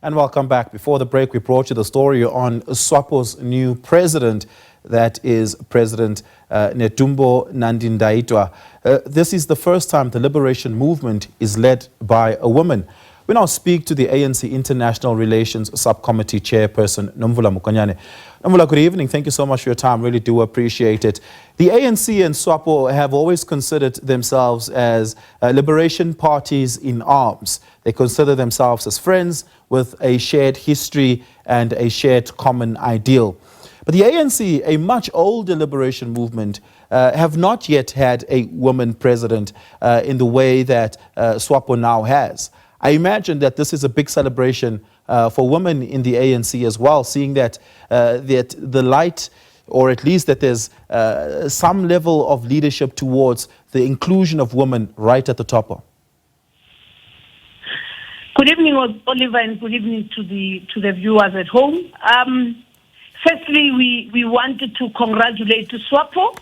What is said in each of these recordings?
And welcome back. Before the break, we brought you the story on SWAPO's new president, that is President Netumbo Nandi-Ndaitwah. This is the first time the liberation movement is led by a woman. We now speak to the ANC International Relations Subcommittee Chairperson, Nomvula Mokonyane. Nomvula, good evening. Thank you so much for your time. Really do appreciate it. The ANC and SWAPO have always considered themselves as liberation parties in arms. They consider themselves as friends with a shared history and a shared common ideal. But the ANC, a much older liberation movement, have not yet had a woman president in the way that SWAPO now has. I imagine that this is a big celebration for women in the ANC as well, seeing that, that the light, or at least that there's some level of leadership towards the inclusion of women right at the top. Good evening, Oliver, and good evening to the viewers at home. Firstly, we wanted to congratulate SWAPO.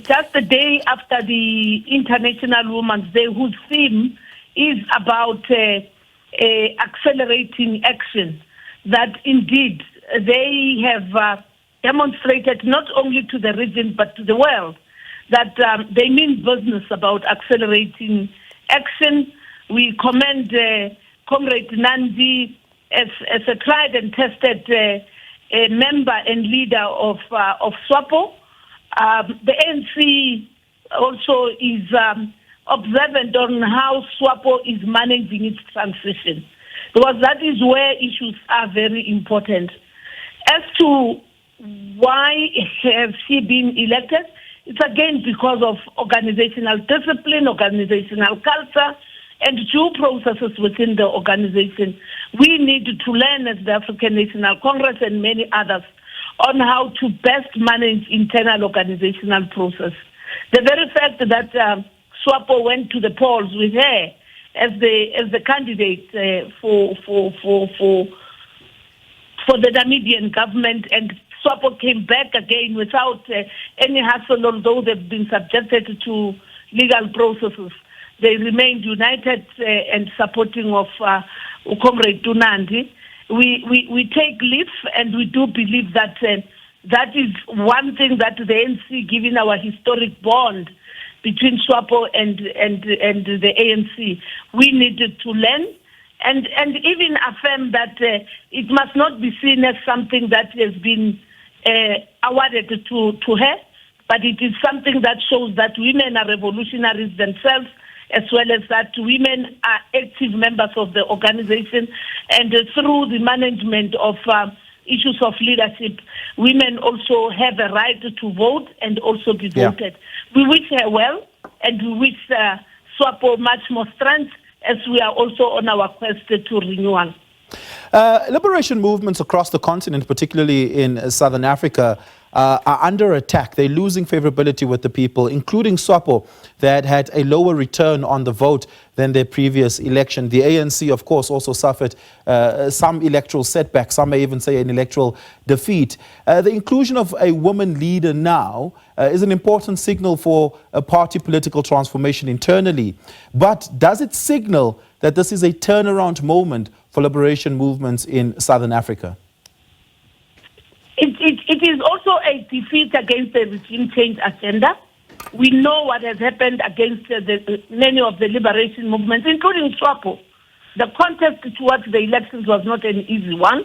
Just the day after the International Women's Day, whose theme is about accelerating action, that indeed they have demonstrated not only to the region but to the world that they mean business about accelerating action. We commend Comrade Nandi as a tried and tested member and leader of SWAPO. The ANC also is observant on how SWAPO is managing its transition, because that is where issues are very important. As to why has she been elected, it's again because of organizational discipline, organizational culture, and due processes within the organization. We need to learn as the African National Congress and many others on how to best manage internal organizational process. The very fact that SWAPO went to the polls with her as the candidate for the Namibian government, and SWAPO came back again without any hassle, although they've been subjected to legal processes. They remained united and supporting of Comrade Nandi. We take leave, and we do believe that that is one thing that the ANC, given our historic bond between SWAPO and the ANC, we needed to learn and even affirm that it must not be seen as something that has been awarded to her, but it is something that shows that women are revolutionaries themselves, as well as that women are active members of the organization, and through the management of issues of leadership, women also have a right to vote and also be voted. We wish her well, and we wish SWAPO much more strength as we are also on our quest to renewal. Liberation movements across the continent, particularly in Southern Africa, are under attack. They're losing favorability with the people, including SWAPO, that had a lower return on the vote than their previous election. The ANC, of course, also suffered some electoral setbacks. Some may even say an electoral defeat. The inclusion of a woman leader now is an important signal for a party political transformation internally. But does it signal that this is a turnaround moment for liberation movements in Southern Africa? It is also a defeat against the regime change agenda. We know what has happened against many of the liberation movements, including SWAPO. The contest towards the elections was not an easy one.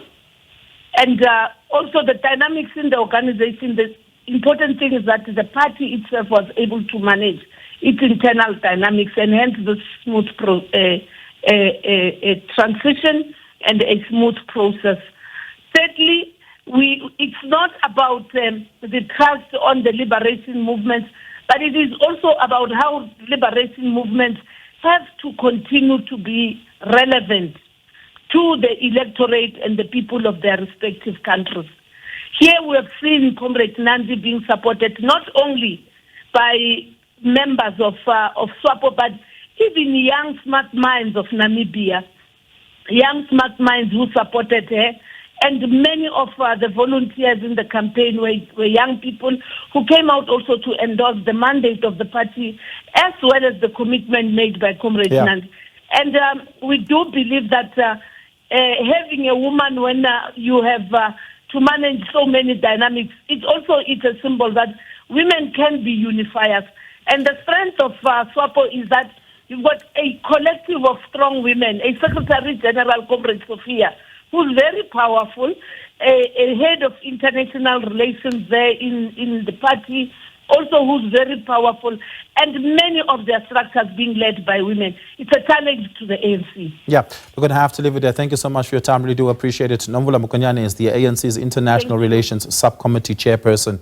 And also the dynamics in the organization, the important thing is that the party itself was able to manage its internal dynamics, and hence the smooth transition and a smooth process. Thirdly, it's not about the trust on the liberation movements, but it is also about how liberation movements have to continue to be relevant to the electorate and the people of their respective countries. Here we have seen Comrade Nandi being supported not only by members of SWAPO, but even young smart minds of Namibia, young smart minds who supported her. And many of the volunteers in the campaign were young people who came out also to endorse the mandate of the party, as well as the commitment made by Comrade Nandi. And we do believe that having a woman when you have to manage so many dynamics, it's a symbol that women can be unifiers. And the strength of SWAPO is that you've got a collective of strong women, a Secretary General, Comrade Sophia, who's very powerful, a head of international relations there in the party, also who's very powerful, and many of their structures being led by women. It's a challenge to the ANC. Yeah, we're going to have to leave it there. Thank you so much for your time. Really do appreciate it. Nomvula Mokonyane is the ANC's International Relations Subcommittee Chairperson.